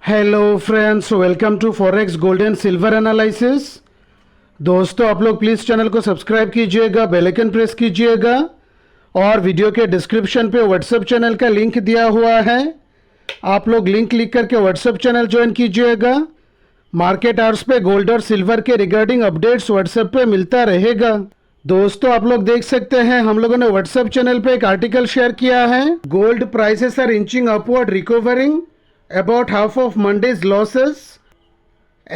Hello friends, welcome to forex gold and silver analysis. दोस्तों, आप लोग प्लीज़ चैनल को सब्सक्राइब कीजिएगा, बेल आइकन प्रेस कीजिएगा और वीडियो के डिस्क्रिप्शन पे व्हाट्सएप चैनल का लिंक दिया हुआ है। आप लोग लिंक क्लिक करके व्हाट्सएप चैनल ज्वाइन कीजिएगा। मार्केट आवर्स पे गोल्ड और सिल्वर के रिगार्डिंग अपडेट्स व्हाट्सएप पे मिलता रहेगा। दोस्तों, आप लोग देख सकते हैं हम लोगों ने व्हाट्सएप चैनल पे एक आर्टिकल शेयर किया है। Gold prices are inching upward, recovering about half of Monday's losses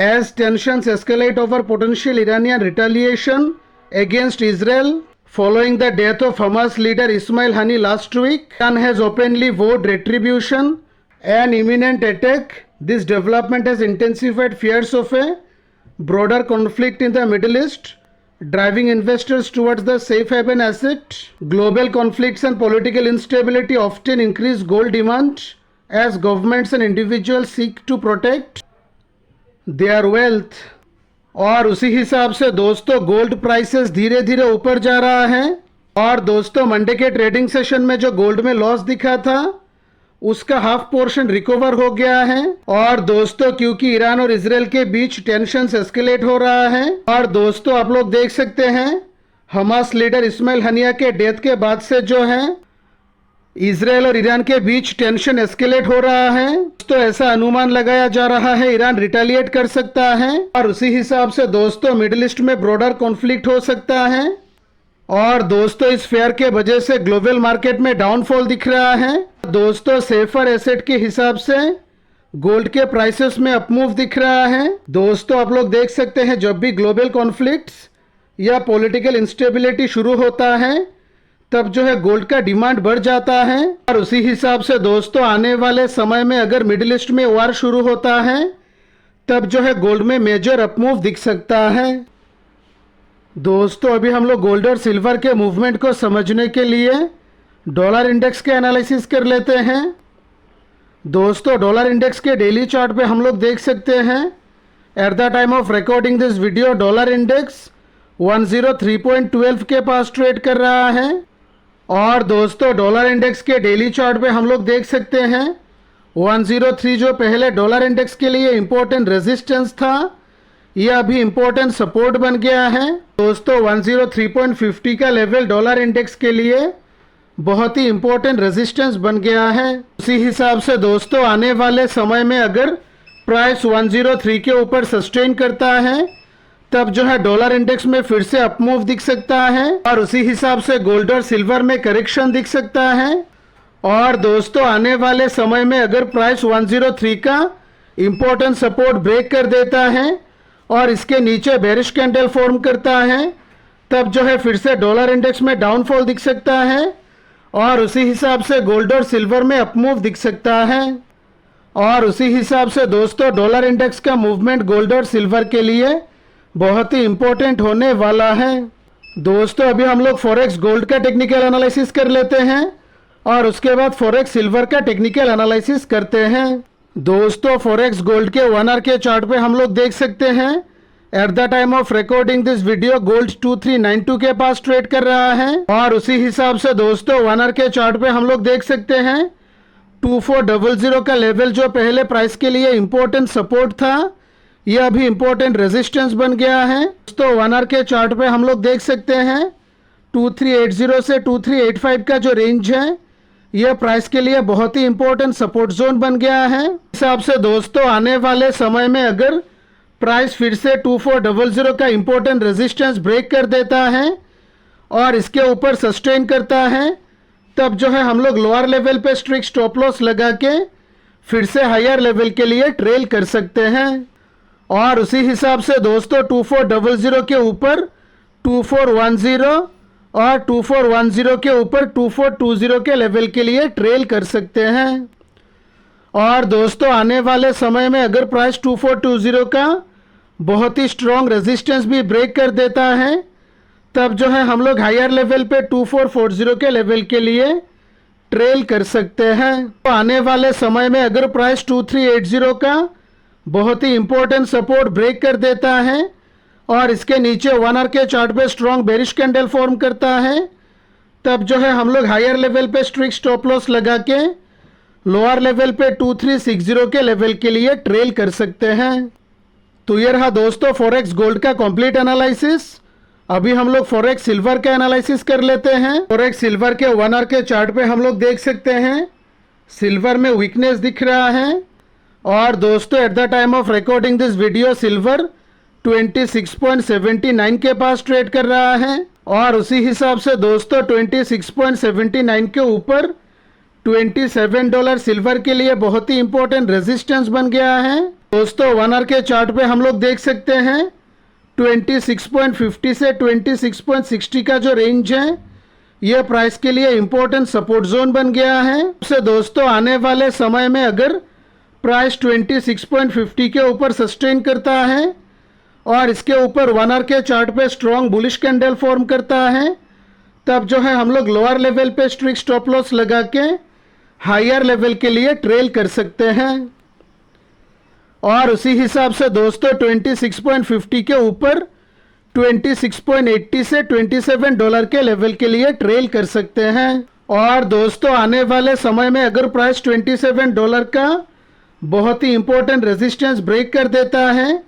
as tensions escalate over potential Iranian retaliation against Israel following the death of Hamas leader Ismail Haniyeh last week. Iran has openly vowed retribution and imminent attack. This development has intensified fears of a broader conflict in the Middle East, driving investors towards the safe haven asset. Global conflicts and political instability often increase gold demand as governments and individuals seek to protect their wealth। और उसी हिसाब से दोस्तों gold prices धीरे धीरे ऊपर जा रहा है। और दोस्तों, मंडे के ट्रेडिंग सेशन में जो गोल्ड में लॉस दिखा था उसका हाफ पोर्शन रिकवर हो गया है। और दोस्तों, क्योंकि ईरान और इजराइल के बीच टेंशन एस्केलेट हो रहा है। और दोस्तों, आप लोग देख सकते हैं हमास लीडर इस्माइल हनिया के डेथ के बाद से जो है इजराइल और ईरान के बीच टेंशन एस्केलेट हो रहा है। तो ऐसा अनुमान लगाया जा रहा है ईरान रिटेलिएट कर सकता है और उसी हिसाब से दोस्तों मिडिल ईस्ट में ब्रॉडर कॉन्फ्लिक्ट हो सकता है। और दोस्तों, इस फेयर के वजह से ग्लोबल मार्केट में डाउनफॉल दिख रहा है। दोस्तों, सेफर एसेट के हिसाब से गोल्ड के प्राइसेस में अपमूव दिख रहा है। दोस्तों, आप लोग देख सकते हैं जब भी ग्लोबल कॉन्फ्लिक्ट्स या पॉलिटिकल इंस्टेबिलिटी शुरू होता है तब जो है गोल्ड का डिमांड बढ़ जाता है। और उसी हिसाब से दोस्तों आने वाले समय में अगर मिडिल ईस्ट में वार शुरू होता है तब जो है गोल्ड में मेजर अपमूव दिख सकता है। दोस्तों, अभी हम लोग गोल्ड और सिल्वर के मूवमेंट को समझने के लिए डॉलर इंडेक्स के एनालिसिस कर लेते हैं। दोस्तों, डॉलर इंडेक्स के डेली चार्ट पे हम लोग देख सकते हैं at the time of recording this video dollar index 103.12 के पास ट्रेड कर रहा है। और दोस्तों, डॉलर इंडेक्स के डेली चार्ट पे हम लोग देख सकते हैं 103 जो पहले डॉलर इंडेक्स के लिए इंपॉर्टेंट रेजिस्टेंस था यह अभी इंपॉर्टेंट सपोर्ट बन गया है। दोस्तों, 103.50 का लेवल डॉलर इंडेक्स के लिए बहुत ही इंपॉर्टेंट रेजिस्टेंस बन गया है। उसी हिसाब से दोस्तों आने वाले समय में अगर प्राइस 103 के ऊपर सस्टेन करता है तब जो है डॉलर इंडेक्स में फिर से अपमूव दिख सकता है और उसी हिसाब से गोल्ड और सिल्वर में करेक्शन दिख सकता है। और दोस्तों, आने वाले समय में अगर प्राइस 103 का इंपॉर्टेंट सपोर्ट ब्रेक कर देता है और इसके नीचे बेरिश कैंडल फॉर्म करता है तब जो है फिर से डॉलर इंडेक्स में डाउनफॉल दिख सकता है और उसी हिसाब से गोल्ड और सिल्वर में अपमूव दिख सकता है। और उसी हिसाब से दोस्तों डॉलर इंडेक्स का मूवमेंट गोल्ड और सिल्वर के लिए बहुत ही इंपॉर्टेंट होने वाला है। दोस्तों, अभी हम लोग फॉरेक्स गोल्ड का टेक्निकल एनालिसिस कर लेते हैं और उसके बाद फॉरेक्स सिल्वर का टेक्निकल एनालिसिस करते हैं। दोस्तों, फॉरेक्स गोल्ड के 1 आवर के चार्ट पे हम लोग देख सकते हैं at the time of recording this video gold 2392 के पास ट्रेड कर रहा है। और उसी हिसाब से दोस्तों 1 आवर के चार्ट पे हम लोग देख सकते हैं 2400 का लेवल जो पहले प्राइस के लिए इंपॉर्टेंट सपोर्ट था यह अभी इंपॉर्टेंट रेजिस्टेंस बन गया है। तो 1 आवर के चार्ट पे हम लोग देख सकते हैं 2380 से 2385 का जो रेंज है यह प्राइस के लिए बहुत ही इंपॉर्टेंट सपोर्ट जोन बन गया है। इस हिसाब से दोस्तों आने वाले समय में अगर प्राइस फिर से 2400 का इंपॉर्टेंट रेजिस्टेंस ब्रेक कर देता है और इसके ऊपर सस्टेन करता है तब जो है हम लोग लोअर लेवल पे स्ट्रिक्ट स्टॉप लॉस लगा के फिर से हायर लेवल के लिए ट्रेल कर सकते हैं। और उसी हिसाब से दोस्तों 2400 के ऊपर 2410 और 2410 के ऊपर 2420 के लेवल के लिए ट्रेल कर सकते हैं। और दोस्तों आने वाले समय में अगर प्राइस 2420 का बहुत ही स्ट्रॉन्ग रेजिस्टेंस भी ब्रेक कर देता है तब जो है हम लोग हायर लेवल पे 2440 के लेवल के लिए ट्रेल कर सकते हैं। तो आने वाले समय में अगर प्राइस 2380 का बहुत ही इंपॉर्टेंट सपोर्ट ब्रेक कर देता है और इसके नीचे 1 आवर के चार्ट पे स्ट्रॉन्ग बेरिश कैंडल फॉर्म करता है तब जो है हम लोग हायर लेवल पे स्ट्रिक्ट स्टॉप लॉस लगा के लोअर लेवल पे 2360 के लेवल के लिए ट्रेल कर सकते हैं। तो ये रहा दोस्तों फॉरेक्स गोल्ड का कंप्लीट एनालिसिस। अभी हम लोग फॉरेक्स सिल्वर का एनालिसिस कर लेते हैं। फॉरेक्स सिल्वर के 1 आवर के चार्ट पे हम लोग देख सकते हैं सिल्वर में वीकनेस दिख रहा है। और दोस्तों at the time of recording this video silver 26.79 के पास ट्रेड कर रहा है और उसी हिसाब से दोस्तों 26.79 के ऊपर $27 सिल्वर के लिए बहुत ही इंपॉर्टेंट रेजिस्टेंस बन गया है। दोस्तों 1 आवर के चार्ट पे हम लोग देख सकते हैं 26.50 से 26.60 का जो रेंज है यह प्राइस के लिए इंपॉर्टेंट सपोर्ट जोन बन गया है। उससे दोस्तों आने वाले समय में अगर प्राइस 26.50 के ऊपर सस्टेन करता है और इसके ऊपर 1 आवर के चार्ट पे स्ट्रॉन्ग बुलिश कैंडल फॉर्म करता है तब जो है हम लोग लोअर लेवल पे स्ट्रिक्ट स्टॉप लॉस लगा के हायर लेवल के लिए ट्रेल कर सकते हैं। और उसी हिसाब से दोस्तों 26.50 के ऊपर 26.80 से $27 के लेवल के लिए ट्रेल कर सकते हैं। और दोस्तों आने वाले समय में अगर प्राइस $27 का बहुत ही इंपॉर्टेंट रेजिस्टेंस ब्रेक कर देता है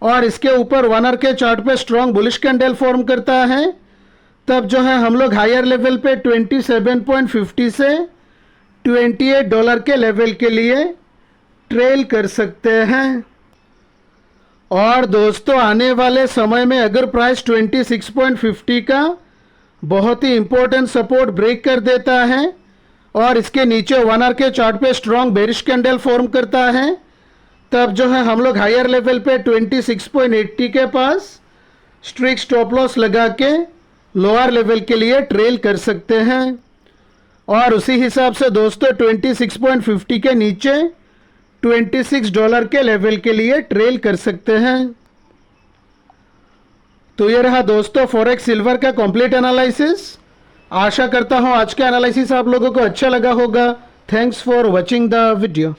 और इसके ऊपर 1 आवर के चार्ट पे स्ट्रॉन्ग बुलिश कैंडल फॉर्म करता है तब जो है हम लोग हायर लेवल पे 27.50 से $28 के लेवल के लिए ट्रेल कर सकते हैं। और दोस्तों आने वाले समय में अगर प्राइस 26.50 का बहुत ही इंपॉर्टेंट सपोर्ट ब्रेक कर देता है और इसके नीचे 1 आवर के चार्ट पे स्ट्रॉन्ग बेरिश कैंडल फॉर्म करता है तब जो है हम लोग हायर लेवल पे 26.80 के पास स्ट्रिक्ट स्टॉप लॉस लगा के लोअर लेवल के लिए ट्रेल कर सकते हैं। और उसी हिसाब से दोस्तों 26.50 के नीचे $26 के लेवल के लिए ट्रेल कर सकते हैं। तो ये रहा दोस्तों फॉरेक्स सिल्वर का कंप्लीट एनालिसिस। आशा करता हूँ आज का एनालिसिस आप लोगों को अच्छा लगा होगा। Thanks for watching the video.